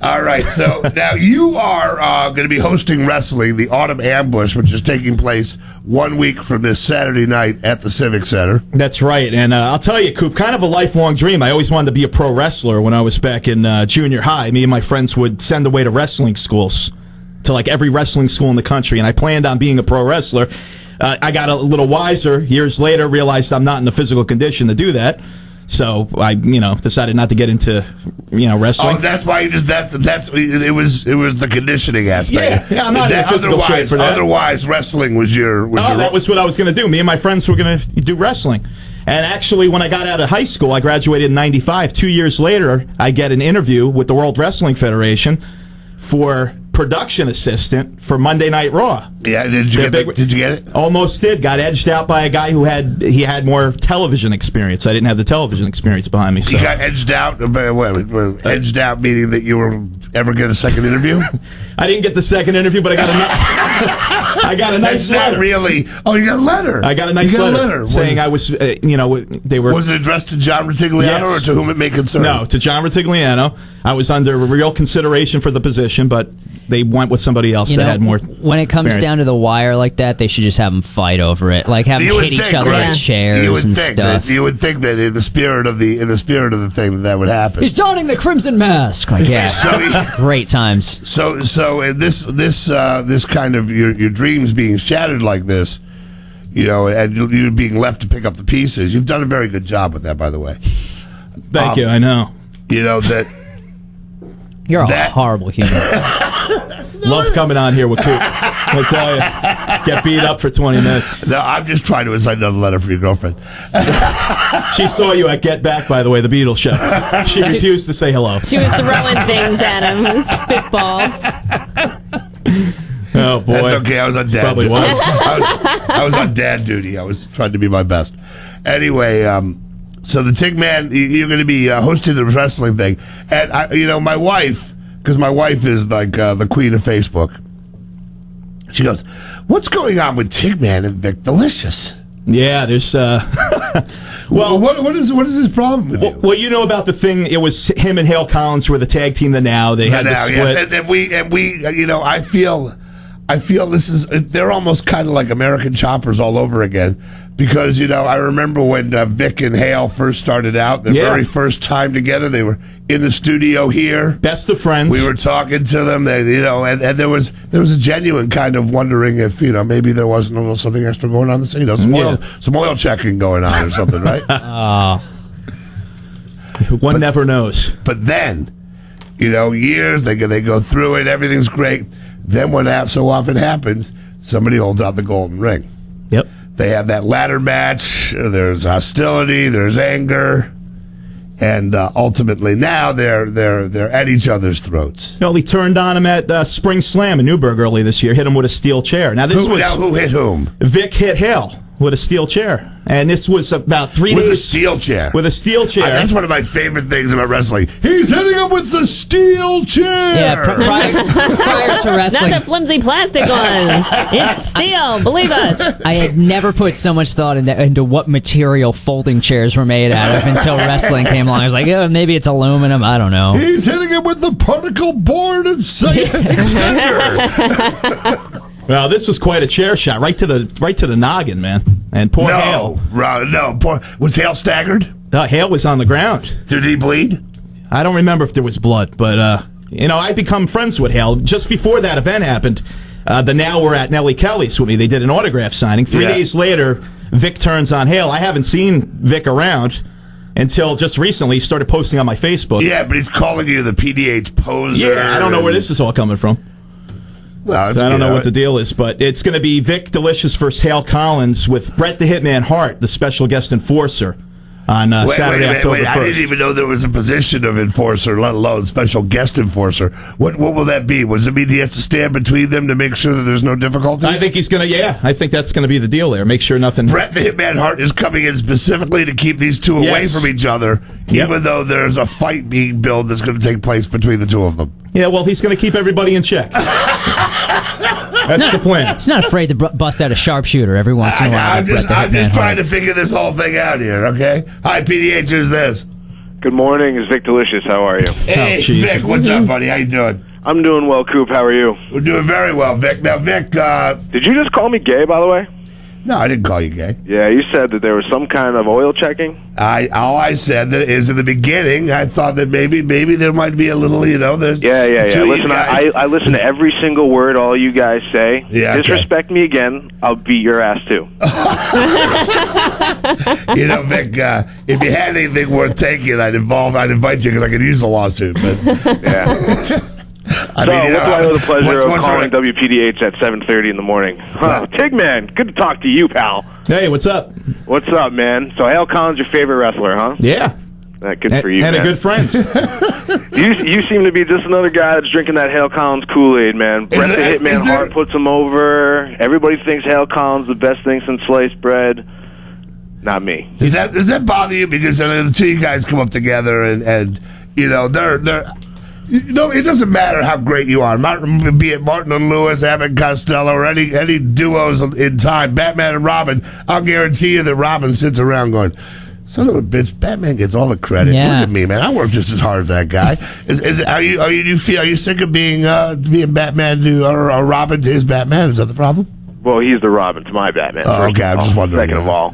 All right, so now you are going to be hosting wrestling, the Autumn Ambush, which is taking place 1 week from this Saturday night at the Civic Center. That's right, and I'll tell you, Coop, kind of a lifelong dream. I always wanted to be a pro wrestler when I was back in junior high. Me and my friends would send away to wrestling schools, to like every wrestling school in the country, and I planned on being a pro wrestler. I got a little wiser years later, realized I'm not in the physical condition to do that. So I, decided not to get into, wrestling. Oh, that's why you just it was the conditioning aspect. Yeah, I'm not in physical shape for that. Otherwise, wrestling was your. That was what I was going to do. Me and my friends were going to do wrestling. And actually, when I got out of high school, I graduated in '95. 2 years later, I get an interview with the World Wrestling Federation for production assistant for Monday Night Raw. Yeah, did you get it? Almost did. Got edged out by a guy who had more television experience. I didn't have the television experience behind me. So. You got edged out? Edged out meaning that you were ever get a second interview? I didn't get the second interview, but I got a nice letter. Not really. Oh, you got a letter. I got a nice letter saying I was, they were. Was it addressed to John Ritigliano or to whom it may concern? No, to John Ritigliano. I was under real consideration for the position, but they went with somebody else that had more. When it comes down to the wire like that, they should just have them fight over it, like have them hit each other with chairs and stuff. You would think that in the spirit of the thing that would happen. He's donning the crimson mask. Like, yeah, great times. So in this kind of your dreams being shattered like this, and you being left to pick up the pieces. You've done a very good job with that, by the way. Thank you. I know. That. You're a horrible human. Love coming on here with Coop. I'll tell you. Get beat up for 20 minutes. No, I'm just trying to assign another letter for your girlfriend. She saw you at Get Back, by the way, the Beatles show. She refused to say hello. She was throwing things at him, spitballs. Oh, boy. That's okay. I was on dad Probably duty. was. I was on dad duty. I was trying to be my best. Anyway, so the Tig Man, you're going to be hosting the wrestling thing. And, my wife, because my wife is like the queen of Facebook, she goes, what's going on with Tig Man and Vic Delicious? Yeah, there's... Well, what is his problem with you? Well, you know about the thing. It was him and Hale Collins were the tag team. The Now they had the split. Yes. And we I feel this is they're almost kind of like American Choppers all over again because I remember when Vic and Hale first started out, their very first time together, they were in the studio here, best of friends. We were talking to them, and there was a genuine kind of wondering if maybe there wasn't a little something extra going on the scene, some oil checking going on or something, right? One never knows. But then, years they go through it, everything's great. Then what so often happens, somebody holds out the golden ring. Yep. They have that ladder match. There's hostility. There's anger, and ultimately now they're at each other's throats. He turned on him at Spring Slam in Newburgh early this year. Hit him with a steel chair. Now who hit whom? Vic hit Hale with a steel chair. And this was about 3 days. With a steel chair. With a steel chair. That's one of my favorite things about wrestling. He's hitting him with the steel chair. Yeah, prior to wrestling. Not the flimsy plastic one. It's steel. Believe us. I had never put so much thought into what material folding chairs were made out of until wrestling came along. I was like, maybe it's aluminum. I don't know. He's hitting him with the particle board and extender. Well, this was quite a chair shot, right to the noggin, man. And poor Hale. Was Hale staggered? Hale was on the ground. Did he bleed? I don't remember if there was blood, but I become friends with Hale just before that event happened. The Now were at Nellie Kelly's with me. They did an autograph signing. 3 days later, Vic turns on Hale. I haven't seen Vic around until just recently. He started posting on my Facebook. Yeah, but he's calling you the PDH poser. Yeah, I don't know where this is all coming from. Well, I don't know what the deal is, but it's going to be Vic Delicious versus Hale Collins with Bret the Hitman Hart, the special guest enforcer, on Saturday, October 1st. I didn't even know there was a position of enforcer, let alone special guest enforcer. What will that be? Does it mean he has to stand between them to make sure that there's no difficulties? I think he's going to, I think that's going to be the deal there. Make sure nothing... Bret the Hitman Hart is coming in specifically to keep these two away from each other, even though there's a fight being built that's going to take place between the two of them. Yeah, well, he's going to keep everybody in check. That's the plan. He's not afraid to bust out a sharpshooter every once in a while. I'm just trying to figure this whole thing out here, okay? Hi, PDH, who's this? Good morning. It's Vic Delicious. How are you? Hey, Jesus. Vic, what's up, buddy? How you doing? I'm doing well, Coop. How are you? We're doing very well, Vic. Now, Vic, Did you just call me gay, by the way? no, I didn't call you gay. Yeah, you said that there was some kind of oil checking. All I said that is in the beginning, I thought that maybe there might be a little, there's Yeah. two of you Listen, guys. I listen to every single word all you guys say. Yeah, okay. Disrespect me again, I'll beat your ass too. Vic, if you had anything worth taking, I'd invite you because I could use a lawsuit. But Yeah. I So, mean, what do I owe the pleasure of what's calling our- WPDH at 7:30 in the morning? Huh. Tigman, good to talk to you, pal. Hey, what's up? What's up, man? So Hale Collins, your favorite wrestler, huh? Yeah. Good for you, And man. a good friend. You seem to be just another guy that's drinking that Hale Collins Kool-Aid, man. Bret the there- Hitman is there- Hart puts him over. Everybody thinks Hale Collins the best thing since sliced bread. Not me. Does that bother you? Because the two of you guys come up together and they're it doesn't matter how great you are. Be it Martin and Lewis, Abbott Costello, or any duos in time, Batman and Robin. I'll guarantee you that Robin sits around going, "Son of a bitch, Batman gets all the credit. Yeah. Look at me, man. I work just as hard as that guy." Are you sick of being Batman or Robin to his Batman? Is that the problem? Well, he's the Robin to my Batman. Oh, first okay, of I'm just all. wondering. Second of all,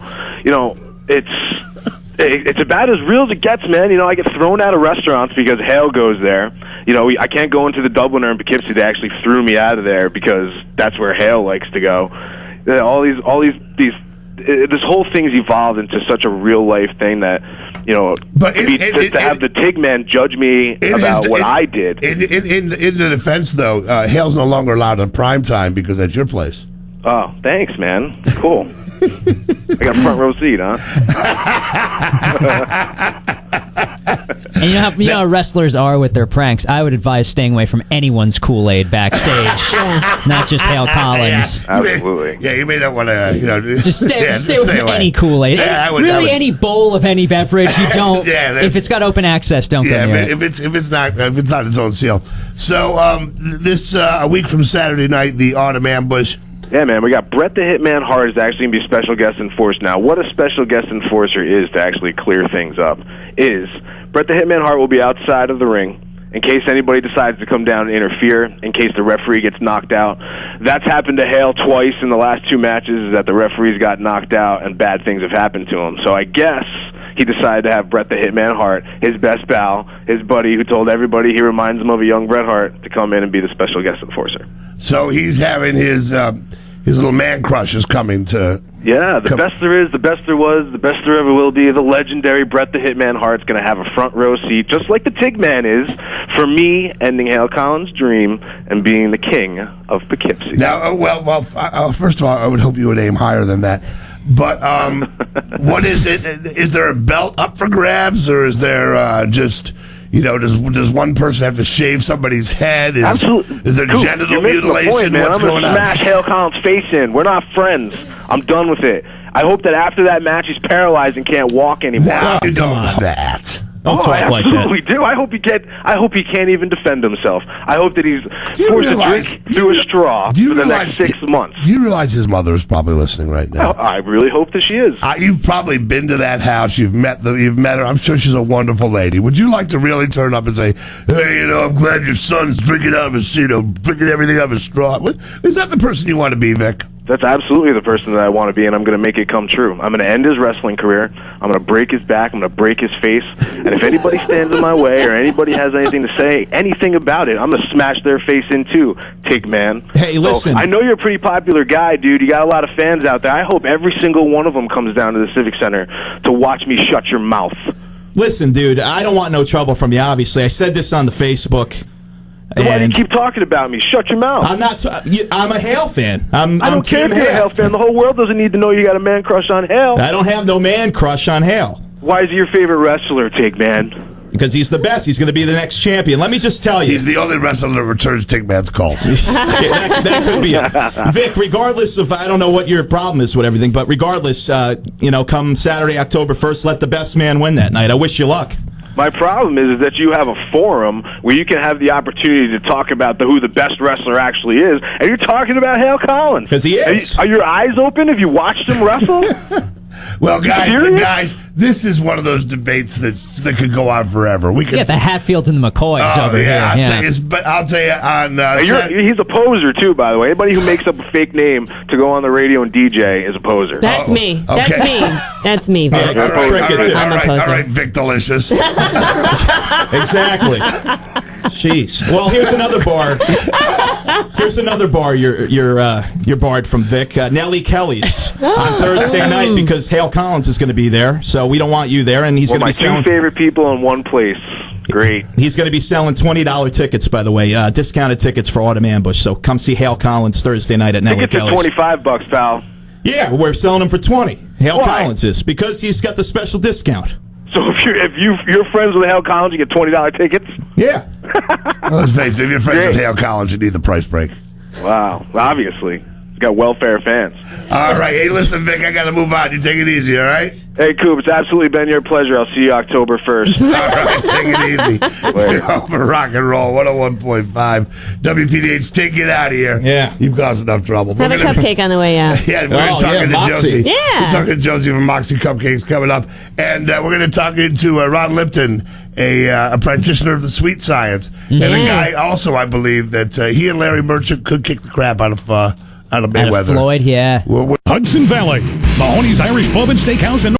it's about as real as it gets, man. I get thrown out of restaurants because Hale goes there. I can't go into the Dubliner in Poughkeepsie. They actually threw me out of there because that's where Hale likes to go. This whole thing's evolved into such a real life thing that But to have the Tigman judge me about what I did. In the defense, though, Hale's no longer allowed on prime time because that's your place. Oh, thanks, man. Cool. I got a front row seat, huh? And you know how wrestlers are with their pranks. I would advise staying away from anyone's Kool-Aid backstage, not just Hale Collins. Absolutely. You may not want to, Just stay with away. any Kool-Aid. Yeah, I would- Really, any bowl of any beverage. You don't. Yeah, that's- if it's got open access, don't Yeah, go near it. if it's not its own seal. So this a week from Saturday night, the Autumn Ambush. Yeah, man, we got Bret the Hitman Hart is actually going to be a special guest enforcer. Now, what a special guest enforcer is to actually clear things up is Bret the Hitman Hart will be outside of the ring in case anybody decides to come down and interfere, in case the referee gets knocked out. That's happened to Hale twice in the last two matches, is that the referees got knocked out and bad things have happened to him. So I guess he decided to have Bret the Hitman Hart, his best pal, his buddy who told everybody he reminds him of a young Bret Hart, to come in and be the special guest enforcer. So he's having his little man crush is coming to. Yeah, the best there is, the best there was, the best there ever will be. The legendary Bret the Hitman Hart's going to have a front row seat, just like the Tigman is, for me ending Hale Collins' dream and being the king of Poughkeepsie. Now, first of all, I would hope you would aim higher than that. But what is it? Is there a belt up for grabs, or is there just? Does one person have to shave somebody's head? Absolutely. Is there Coop, genital you're missing the mutilation? point, man. What's I'm gonna going on? smash Hale Collins' face in. We're not friends. I'm done with it. I hope that after that match he's paralyzed and can't walk anymore. No, you don't come on. want that. Don't I talk like that. absolutely do. I hope he can't even defend himself. I hope that he's you forced to realize- drink through a straw for the next 6 months. Do you realize his mother is probably listening right now? I really hope that she is. You've probably been to that house. You've met her. I'm sure she's a wonderful lady. Would you like to really turn up and say, "Hey, I'm glad your son's drinking out of his, drinking everything out of his straw"? Is that the person you want to be, Vic? That's absolutely the person that I want to be, and I'm going to make it come true. I'm going to end his wrestling career. I'm going to break his back. I'm going to break his face. And if anybody stands in my way or anybody has anything to say, anything about it, I'm going to smash their face in too, Tigman. Hey, listen. So, I know you're a pretty popular guy, dude. You got a lot of fans out there. I hope every single one of them comes down to the Civic Center to watch me shut your mouth. Listen, dude, I don't want no trouble from you, obviously. I said this on the Facebook. Then why do you And keep talking about me? Shut your mouth. I'm not. I'm a Hale fan. I don't care if you're a Hale fan. The whole world doesn't need to know you got a man crush on Hale. I don't have no man crush on Hale Why is he your favorite wrestler, Tigman? because he's the best. He's going to be the next champion. Let me just tell you. He's the only wrestler that returns Tigman's calls. that could be it. Vic, regardless of, I don't know what your problem is with everything, but regardless, come Saturday, October 1st, let the best man win that night. I wish you luck. My problem is that you have a forum where you can have the opportunity to talk about who the best wrestler actually is, and you're talking about Hale Collins. 'Cause he is. Are your eyes open? Have you watched him wrestle? Well, Serious? guys, this is one of those debates that could go on forever. We You could. got the Hatfields and the McCoys over here. I'll Yeah. tell you, but I'll tell you on. He's a poser too, by the way. Anybody who makes up a fake name to go on the radio and DJ is a poser. That's me. That's okay. me. That's me, Vic. all right, I'm a poser. all right, Vic Delicious. Exactly. Jeez. Well, here's another bar. Here's another bar you're barred from, Vic. Nellie Kelly's on Thursday night because Hale Collins is going to be there, so we don't want you there, and he's Well, going my to be selling. two favorite people in one place. Great. He's going to be selling $20 tickets, by the way, discounted tickets for Autumn Ambush. So come see Hale Collins Thursday night at Nellie Tickets are Kelly's. $25, pal. Yeah, we're selling them for $20. Hale Why? Collins is because he's got the special discount. So if you're friends with Hale Collins, you get $20 tickets. Yeah. Let's face it, if you're friends with Great. Hale Collins, you need the price break. Wow. Obviously, he's got welfare fans. All right. Hey, listen, Vic, I got to move on. You take it easy, all right? Hey, Coop, it's absolutely been your pleasure. I'll see you October 1st. All right, take it easy. Over rock and roll, 101.5. WPDH, take it out of here. Yeah. You've caused enough trouble. Have a cupcake on the way out. Yeah, we're Oh, talking yeah, to Moxie. Josie. Yeah. We're talking to Josie from Moxie Cupcakes coming up. And we're going to talk into Ron Lipton, a practitioner of the sweet science. And a guy also, I believe, that he and Larry Merchant could kick the crap out of Out Mayweather. of Floyd, yeah. We're Hudson Valley, Mahoney's Irish Pub and Steakhouse in